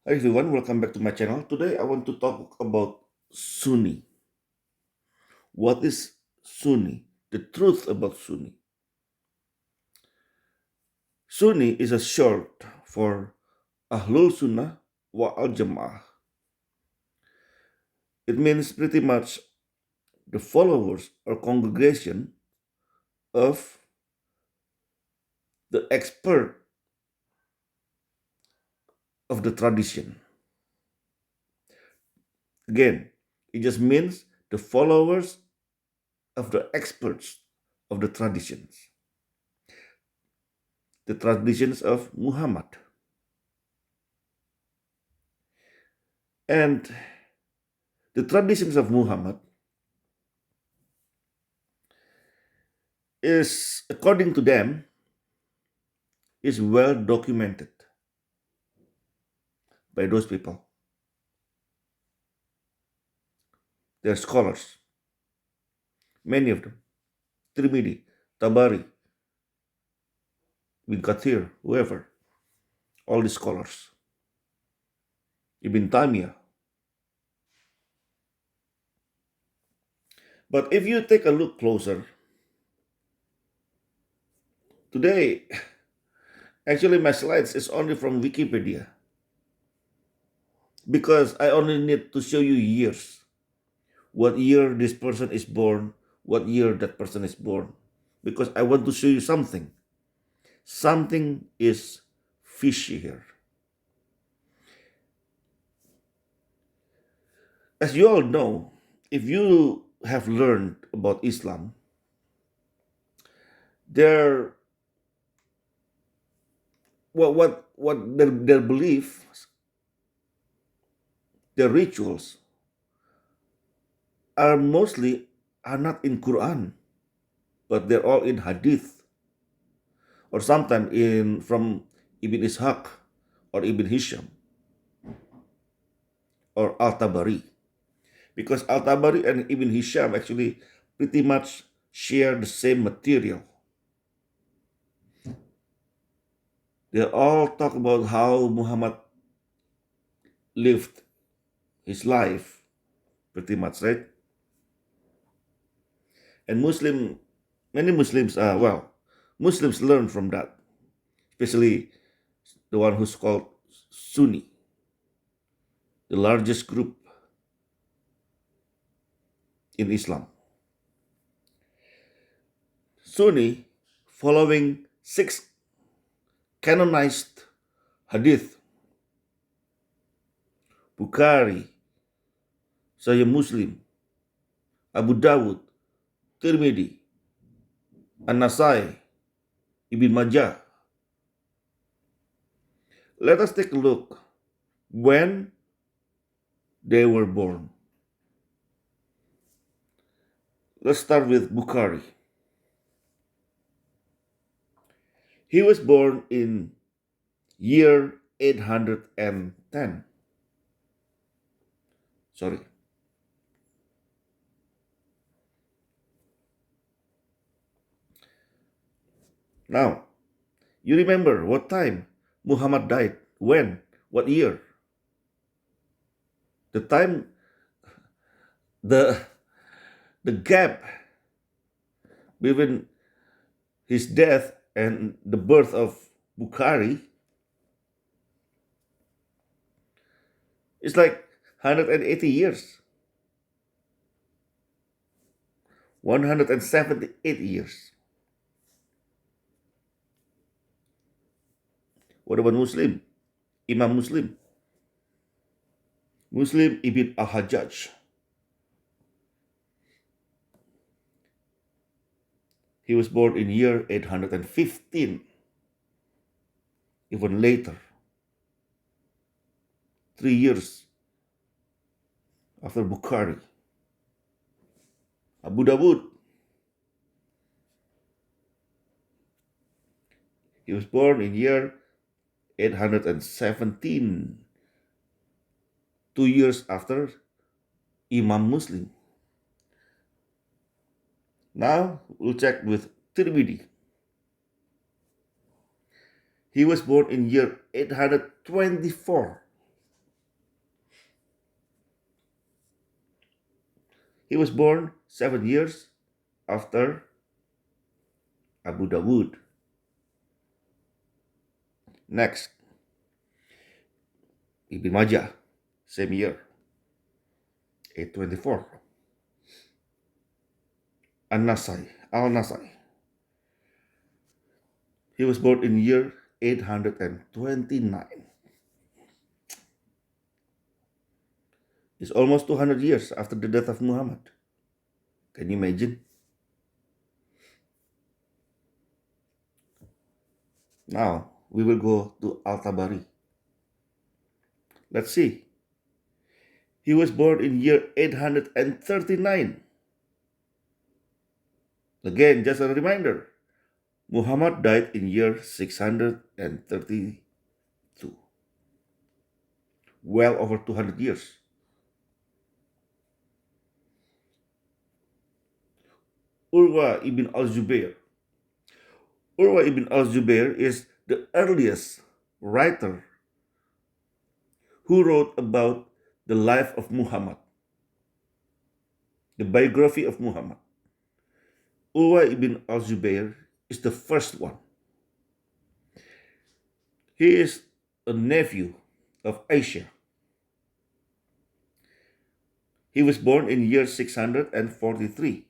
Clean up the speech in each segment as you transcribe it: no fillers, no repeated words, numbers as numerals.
Hi everyone, welcome back to my channel. Today I want to talk about Sunni. What is Sunni? The truth about Sunni. Sunni is a short for Ahlul Sunnah wa Al Jama'ah. It means pretty much the followers or congregation of the expert of the tradition. Again, it just means the followers of the experts of the traditions of Muhammad. And the traditions of Muhammad is, according to them, is well documented by those people. They're scholars, many of them. Tirmidhi, Tabari, Ibn Kathir, whoever, all the scholars. Ibn Taymiyyah. But if you take a look closer, today, actually my slides is only from Wikipedia because I only need to show you years. What year this person is born, what year that person is born. Because I want to show you something. Something is fishy here. As you all know, if you have learned about Islam, their their beliefs, their rituals are not in Quran, but they're all in Hadith, or sometimes in from Ibn Ishaq or Ibn Hisham or Al-Tabari. Because Al-Tabari and Ibn Hisham actually pretty much share the same material. They all talk about how Muhammad lived his life, pretty much, right? And many Muslims, Muslims learn from that, especially the one who's called Sunni, the largest group in Islam. Sunni, following 6 canonized hadith, Bukhari, Sahih Muslim, Abu Dawud, Tirmidhi, An-Nasai, Ibn Majah. Let us take a look when they were born. Let's start with Bukhari. He was born in year 810. Sorry. Now, you remember what time Muhammad died? When? What year? The time, the the gap between his death and the birth of Bukhari is like 180 years. 178 years. What about Muslim? Imam Muslim. Muslim Ibn al-Hajjaj. He was born in year 815. Even later. 3 years after Bukhari. Abu Dawud. He was born in year 817. 2 years after Imam Muslim. Now we'll check with Tirmidhi. He was born in year 824. He was born 7 years after Abu Dawud. Next, Ibn Majah, same year, 824. An-Nasai, Al-Nasai. He was born in year 829. It's almost 200 years after the death of Muhammad. Can you imagine? Now, we will go to Al-Tabari. Let's see. He was born in year 839. Again, just a reminder, Muhammad died in year 632. Well over 200 years. Urwa ibn al-Zubair. Urwa ibn al-Zubair is the earliest writer who wrote about the life of Muhammad, the biography of Muhammad. Urwa ibn al-Zubair is the first one. He is a nephew of Aisha. He was born in year 643.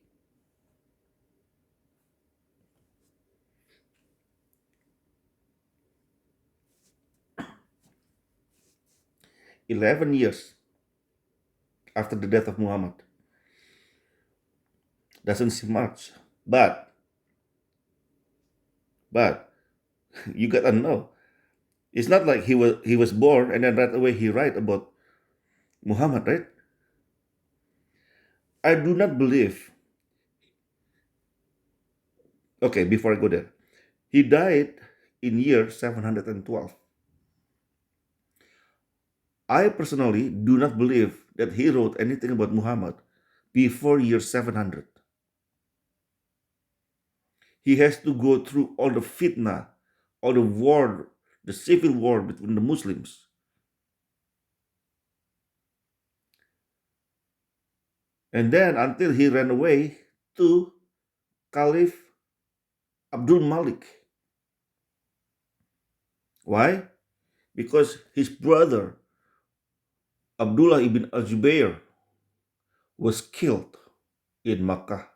"11 years after the death of Muhammad. Doesn't seem much, but you gotta know, it's not like he was born and then right away he write about Muhammad, right? I do not believe. Okay, before I go there, he died in year 712. I personally do not believe that he wrote anything about Muhammad before year 700. He has to go through all the fitna, all the war, the civil war between the Muslims. And then until he ran away to Caliph Abdul Malik. Why? Because his brother Abdullah ibn al-Zubair was killed in Makkah.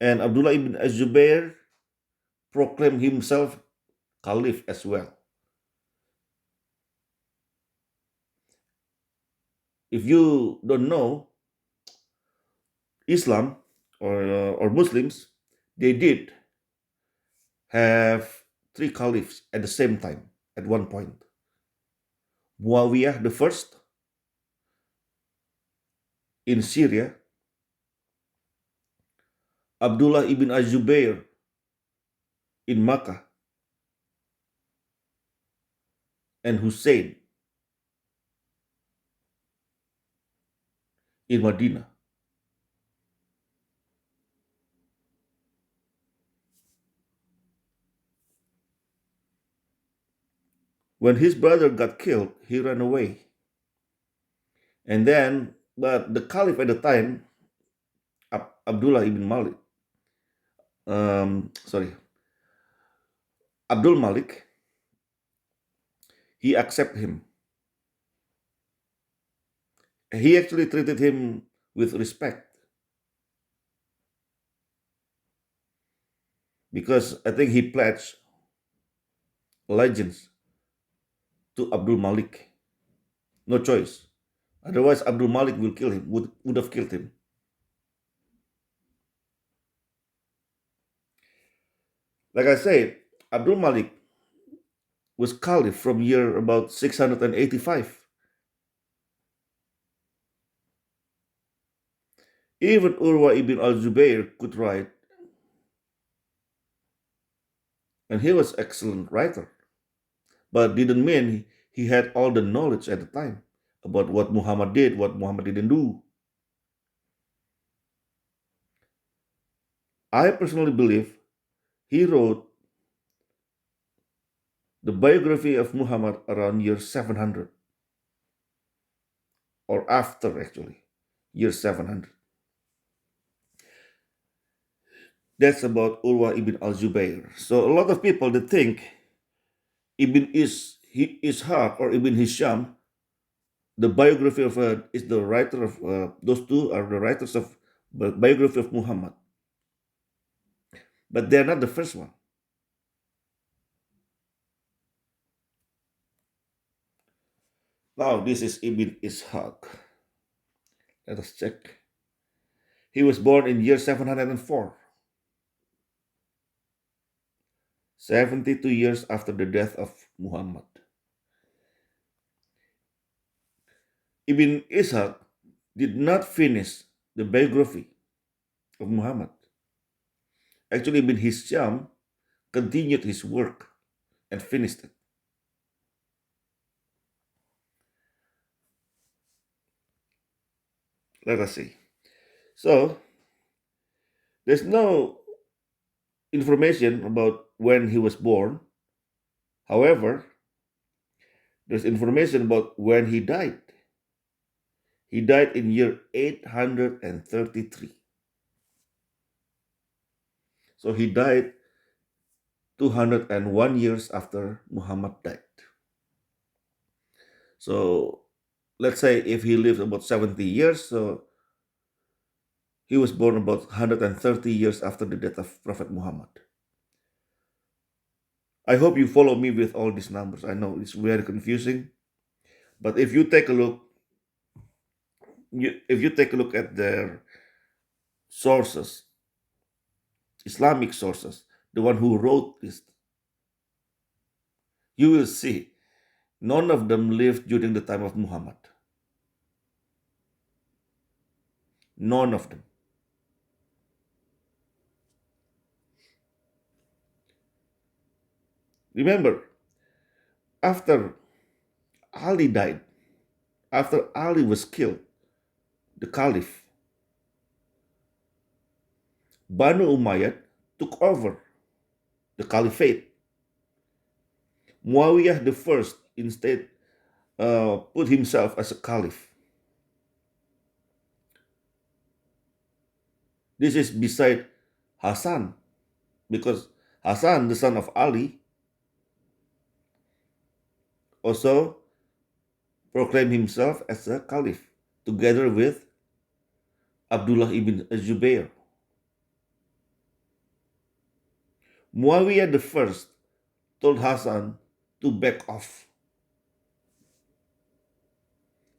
And Abdullah ibn al-Zubair proclaimed himself caliph as well. If you don't know, Islam or Muslims, they did have three caliphs at the same time at one point. Muawiyah the first in Syria, Abdullah ibn al-Zubair in Makkah, and Hussein in Medina. When his brother got killed, he ran away. And then, but the caliph at the time, Abdullah ibn Malik, Abdul Malik, he accepted him. He actually treated him with respect. Because I think he pledged allegiance to Abdul Malik. No choice. Otherwise, Abdul Malik will kill him, would have killed him. Like I said, Abdul Malik was caliph from year about 685. Even Urwa ibn al-Zubair could write, and he was excellent writer, but didn't mean he had all the knowledge at the time about what Muhammad did, what Muhammad didn't do. I personally believe he wrote the biography of Muhammad around year 700, or after actually, year 700. That's about Urwa ibn al-Zubair. So a lot of people they think Ishaq or Ibn Hisham, the biography of is the writer of those two are the writers of the biography of Muhammad, but they're not the first one. Now this is Ibn Ishaq. Let us check. He was born in year 704, 72 years after the death of Muhammad. Ibn Ishaq did not finish the biography of Muhammad. Actually, Ibn Hisham continued his work and finished it. Let us see. So, there's no information about when he was born. However, there's information about when he died. He died in year 833. So he died 201 years after Muhammad died. So let's say if he lived about 70 years, so he was born about 130 years after the death of Prophet Muhammad. I hope you follow me with all these numbers. I know it's very confusing, but if you take a look, if you take a look at their sources, Islamic sources, the one who wrote this, you will see none of them lived during the time of Muhammad. None of them. Remember, after Ali died, after Ali was killed, the Caliph, Banu Umayyad took over the caliphate. Muawiyah the first instead put himself as a caliph. This is beside Hassan, because Hassan, the son of Ali, also proclaimed himself as a caliph, together with Abdullah ibn Zubair. Muawiyah the first told Hassan to back off.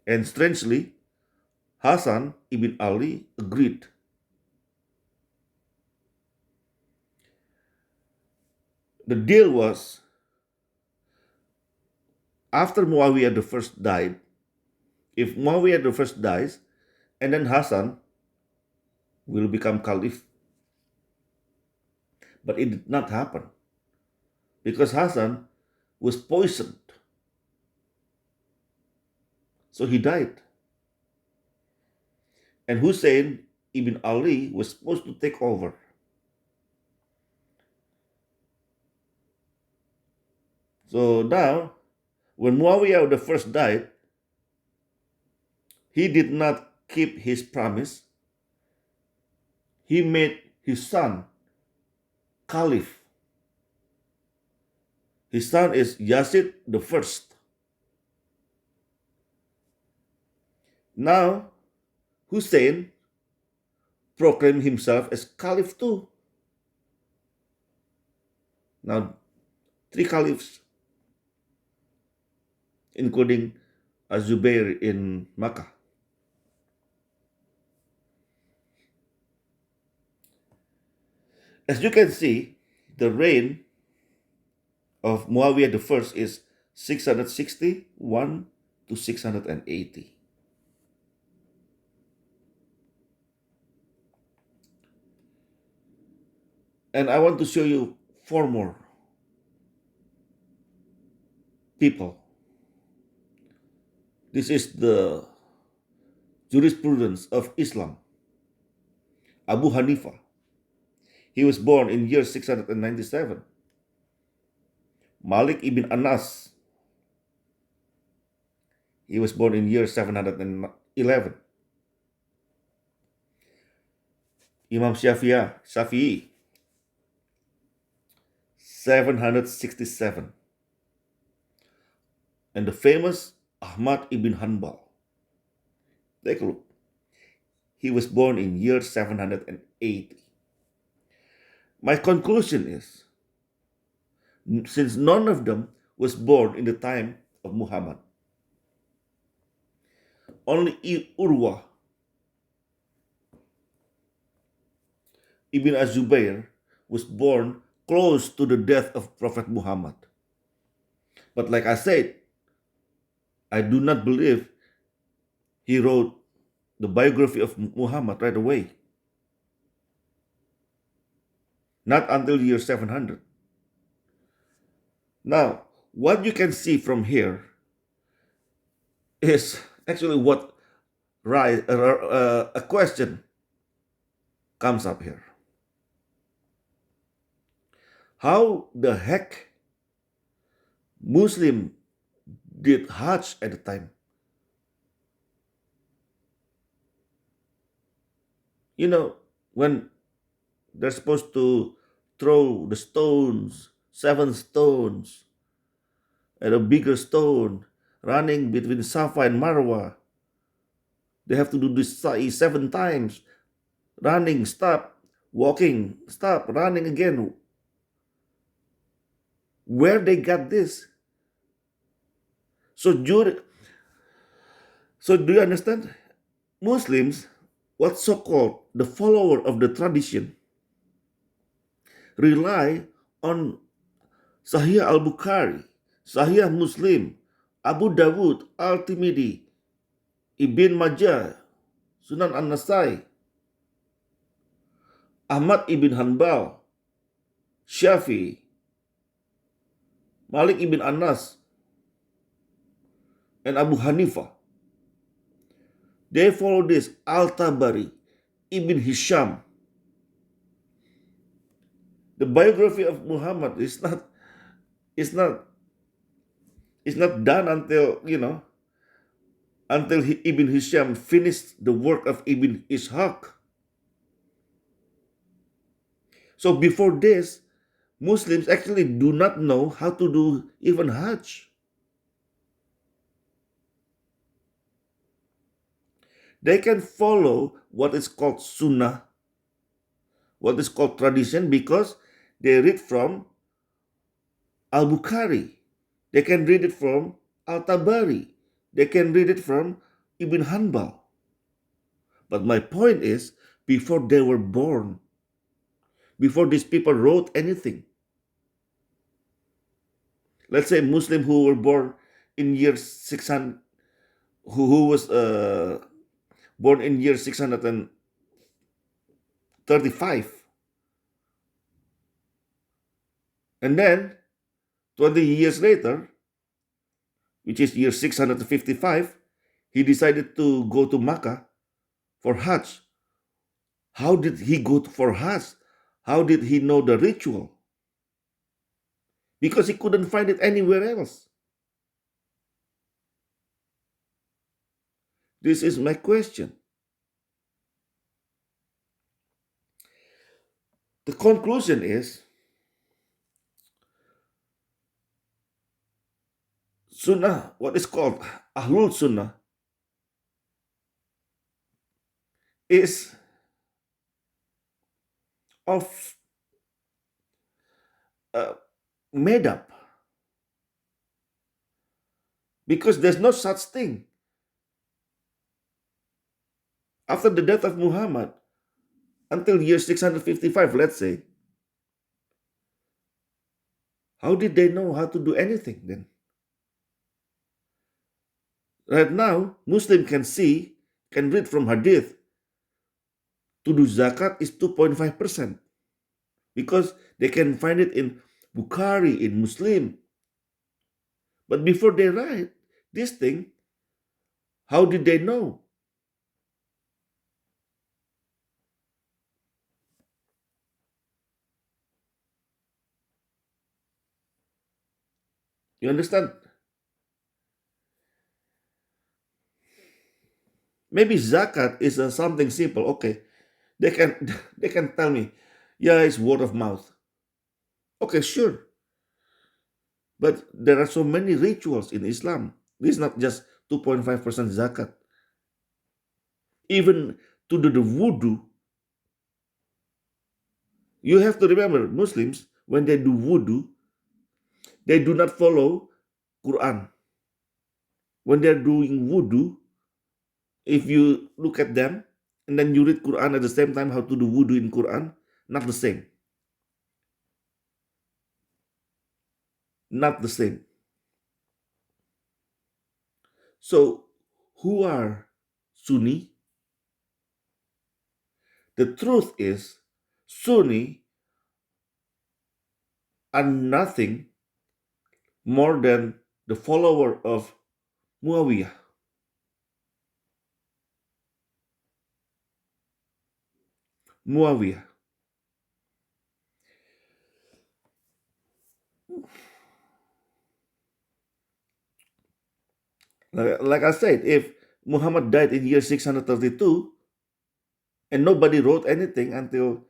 And strangely, Hassan ibn Ali agreed. The deal was after Muawiyah the first died, if Muawiyah the first dies, and then Hassan will become caliph. But it did not happen because Hassan was poisoned. So he died. And Hussein ibn Ali was supposed to take over. So now, when Muawiyah the first died, he did not keep his promise. He made his son caliph. His son is Yazid the first. Now, Hussein proclaimed himself as caliph too. Now, three caliphs, including Az-Zubair in Makkah. As you can see, the reign of Muawiyah the first is 661 to 680. And I want to show you four more people. This is the jurisprudence of Islam. Abu Hanifa. He was born in year 697. Malik ibn Anas. He was born in year 711. Imam Shafi'i. 767. And the famous Ahmad ibn Hanbal. Take a look. He was born in year 780. My conclusion is, since none of them was born in the time of Muhammad, only Urwa ibn Azubair was born close to the death of Prophet Muhammad. But like I said, I do not believe he wrote the biography of Muhammad right away. Not until year 700. Now, what you can see from here is actually what a question comes up here. How the heck Muslim did Hajj at the time? You know, when they're supposed to throw the stones, 7 stones, and a bigger stone running between Safa and Marwa. They have to do this 7 times. Running, stop, walking, stop, running again. Where they got this? So do you understand? Muslims, what so-called the follower of the tradition, rely on Sahih al-Bukhari, Sahih Muslim, Abu Dawud, Al-Tirmidhi, Ibn Majah, Sunan An-Nasai, Ahmad ibn Hanbal, Shafi'i, Malik ibn Anas, and Abu Hanifa. They follow this Al-Tabari, Ibn Hisham. The biography of Muhammad is not done until Ibn Hisham finished the work of Ibn Ishaq. So before this, Muslims actually do not know how to do even Hajj. They can follow what is called Sunnah, what is called tradition, because they read from Al-Bukhari. They can read it from Al-Tabari. They can read it from Ibn Hanbal. But my point is, before they were born, before these people wrote anything, let's say Muslim who were born in year 600, who was born in year 635, and then 20 years later, which is year 655, he decided to go to Makkah for Hajj. How did he go for Hajj? How did he know the ritual? Because he couldn't find it anywhere else. This is my question. The conclusion is, Sunnah, what is called Ahlul Sunnah, is of made up. Because there's no such thing. After the death of Muhammad, until year 655, let's say, how did they know how to do anything then? Right now, Muslim can read from Hadith, to do zakat is 2.5%. Because they can find it in Bukhari, in Muslim. But before they write this thing, how did they know? You understand? Maybe zakat is something simple. Okay, they can tell me, yeah, it's word of mouth. Okay, sure. But there are so many rituals in Islam. This is not just 2.5% zakat. Even to do the wudu, you have to remember Muslims, when they do wudu, they do not follow Quran. When they're doing wudu, if you look at them and then you read Quran at the same time, how to do wudu in Quran, not the same. Not the same. So, who are Sunni? The truth is, Sunni are nothing more than the follower of Muawiyah. Muawiyah. Like I said, if Muhammad died in year 632 and nobody wrote anything until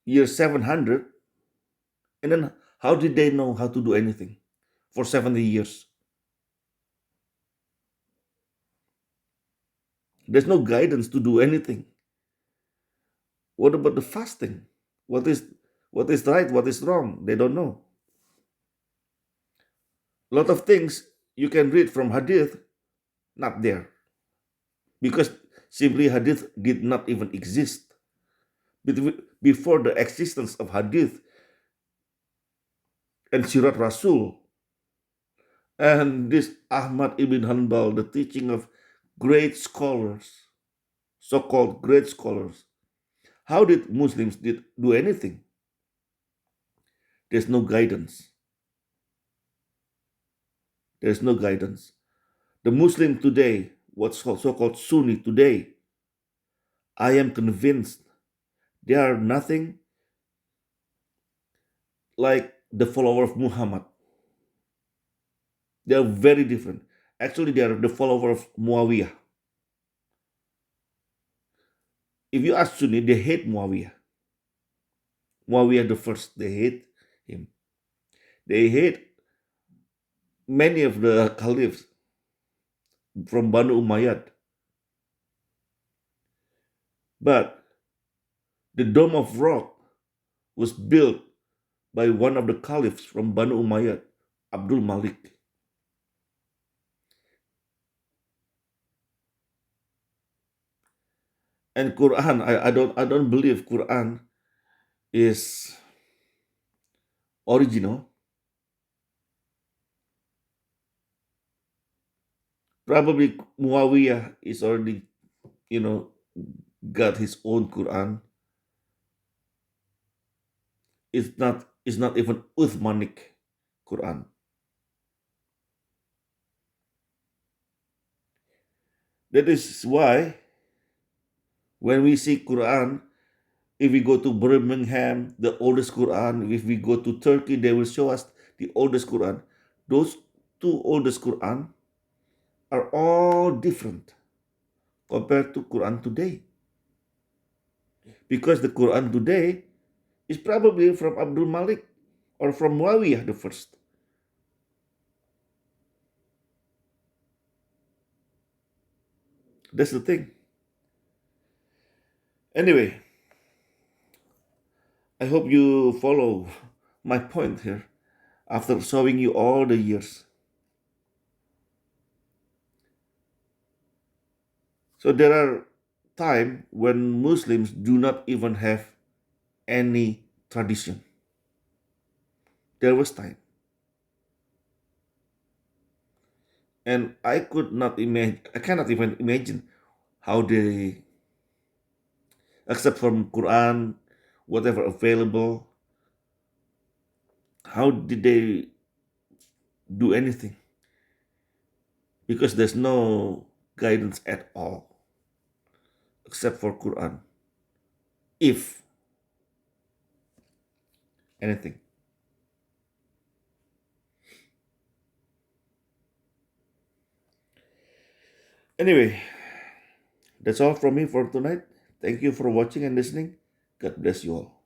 year 700, and then how did they know how to do anything for 70 years? There's no guidance to do anything. What about the fasting? What is right? What is wrong? They don't know. A lot of things you can read from hadith, not there, because simply hadith did not even exist. Before the existence of hadith and Sirat Rasul and this Ahmad ibn Hanbal, the teaching of great scholars, so-called great scholars, how did Muslims do anything? There's no guidance. There's no guidance. The Muslim today, what's so-called Sunni today, I am convinced they are nothing like the follower of Muhammad. They are very different. Actually, they are the follower of Muawiyah. If you ask Sunni, they hate Muawiyah. Muawiyah the first, they hate him. They hate many of the caliphs from Banu Umayyad. But the Dome of Rock was built by one of the caliphs from Banu Umayyad, Abdul Malik. And Quran, I don't believe Quran is original. Probably Muawiyah is already, you know, got his own Quran. It's not even Uthmanic Quran. That is why when we see Quran, if we go to Birmingham, the oldest Quran, if we go to Turkey, they will show us the oldest Quran. Those two oldest Quran are all different compared to Quran today. Because the Quran today is probably from Abdul Malik or from Muawiyah the first. That's the thing. Anyway, I hope you follow my point here after showing you all the years. So there are times when Muslims do not even have any tradition. There was time. And I cannot even imagine how they, except from Quran, whatever available, how did they do anything? Because there's no guidance at all, except for Quran, if anything. Anyway, that's all from me for tonight. Thank you for watching and listening. God bless you all.